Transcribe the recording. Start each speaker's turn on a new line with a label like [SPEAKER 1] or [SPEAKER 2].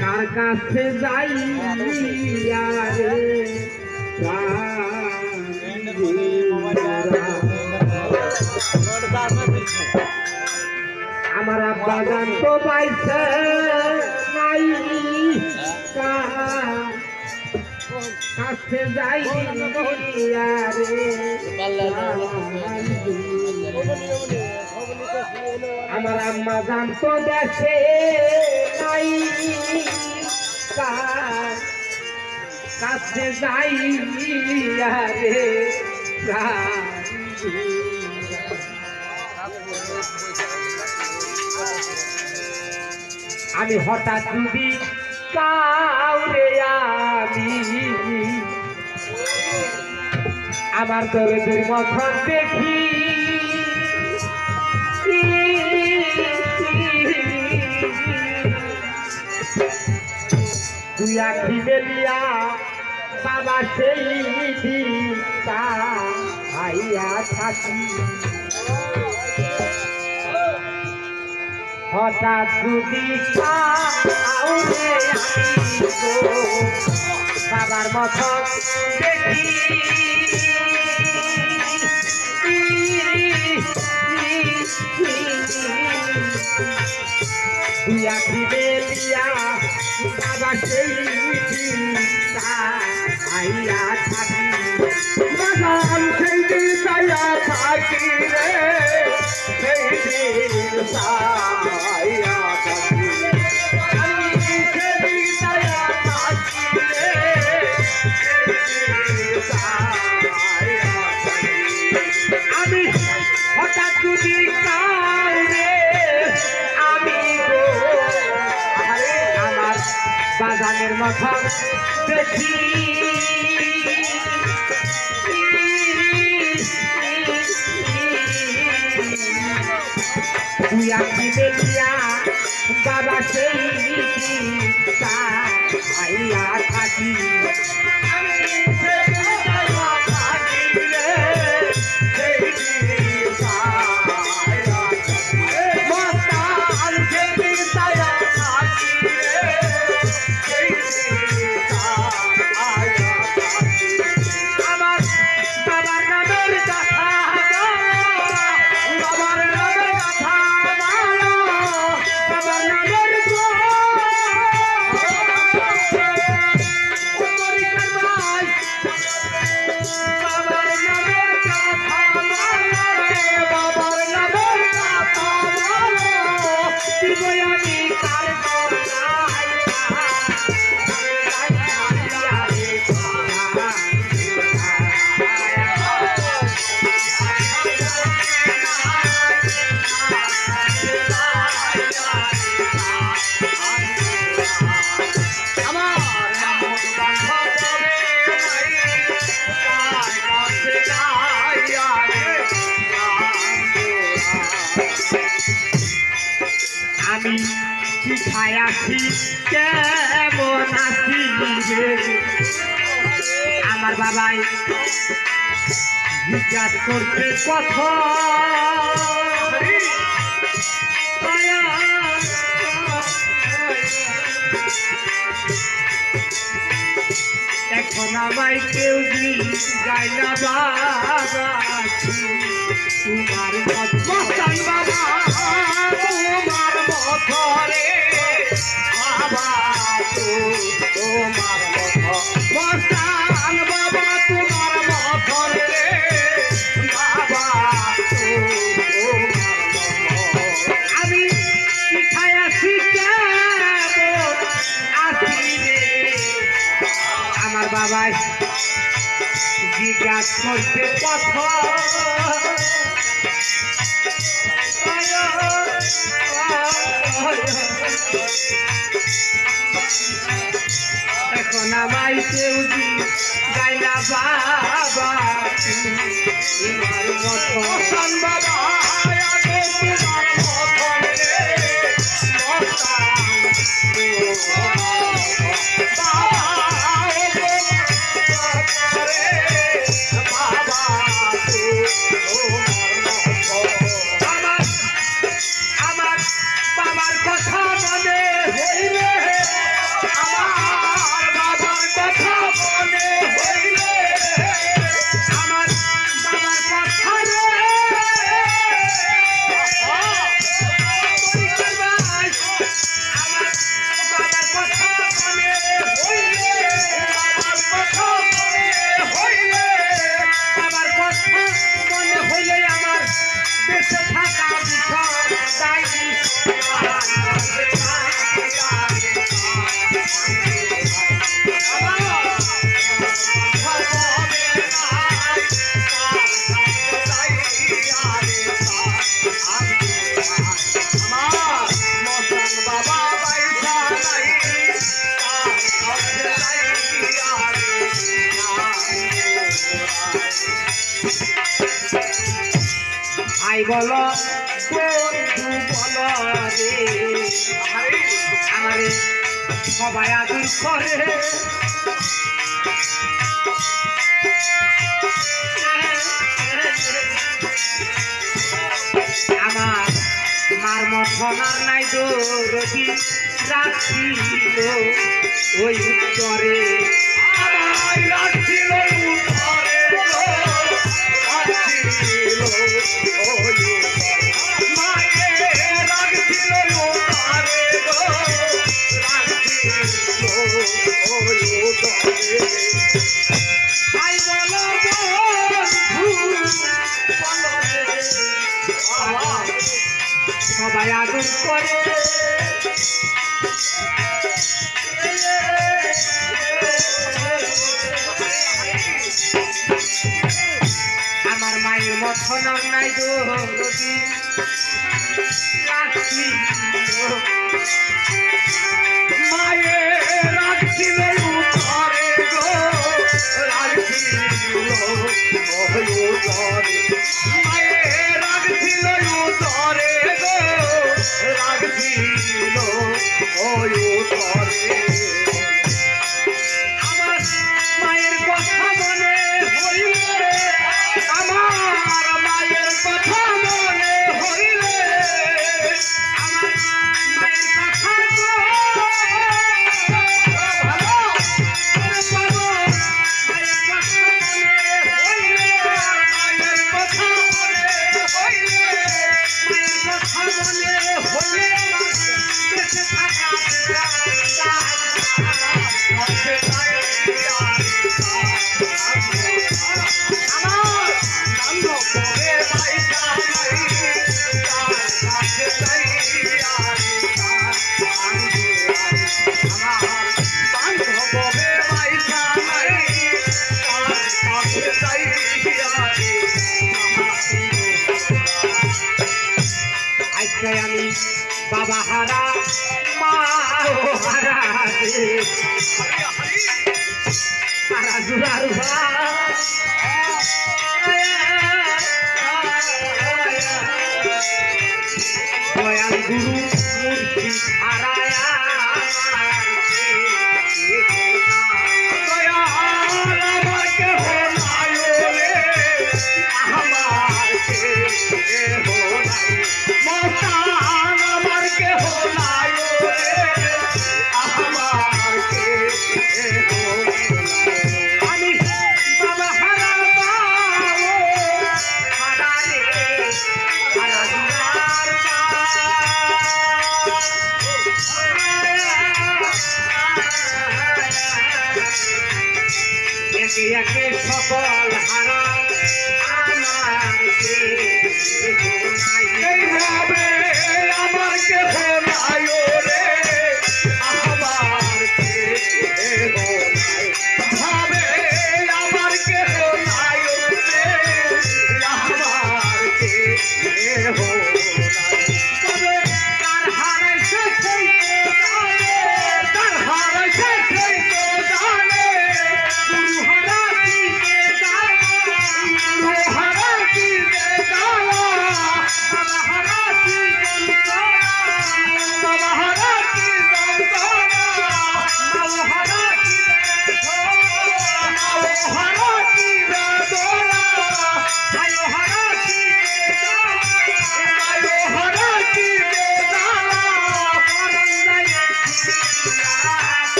[SPEAKER 1] কার কাছে যাই আমার আব্বা গান তো পাইছে নাই কাছে যাই আমার আম্মা গান তো দেশে নাই কাছে যাই আমি হঠাৎ যদি কাউরে আমি আমার দরদের মতন দেখি তুই আখি মেলিয়া বাবা সেই দিনটা আইয়া থাকি হঠাৎ যদি কাউরে বাবার মতন দেখি তুই আখি মেলিয়া বাবা সেই দিনটা আইয়া থাকি বাগান সেই দিনটা থাকি রে সেই দিনটা আইয়া থাকি আমি সেই দিনটা থাকি রে সেই দিনটা আইয়া থাকি আমি হঠাৎ যদি কাউরে আমি গো আরে আমার বাগানের মাথা দেখি তুই আঁকি দেখিয়া বাবা সেই আইয়া থাকি আমি কি খায়াছি কেমন আছি রে আমার বাবাই জিজ্ঞাসা করছে কথা এখন আমায় কেউ যায় না বাবা তোমার মতন বাবা তোমার মতরে বাবা তোমার মতন বাবা তোমার মতরে বাবা আমি শিখাই আছি কেমন আছি রে আমার বাবাই জিজ্ঞাসা করছে কথা এখন আমায় কেউ গাই না বাবা তোমার মতন বাবা বলো বন্ধু বলো রে আমারে সবাই আদর করে আমার মার মতনার নাই দরদি রাখিল ওই উত্তরে আমায় রাখিল উত্তরে রাখিল ওই মায়ে রাখিল উত্তরে রাখিল ওই উত্তরে আই বলো বন্ধু বলো রে সবাই আদর করে আমার মায়ের মতন নাই দরদি রাখি মায়ের রাখছিল উত্তরে গো রাখছিল উত্তরে মায়ের রাখছিল উত্তরে গো রাখছিল উত্তরে আমার মায়ের কথা মনে হইলে আমার মায়ের কথা মনে হইলে আমার মায়ের কথা আমি বাবা হারা মা হারা হারা জুড়ার দয়াল গুরু মুর্শিদ হারায়া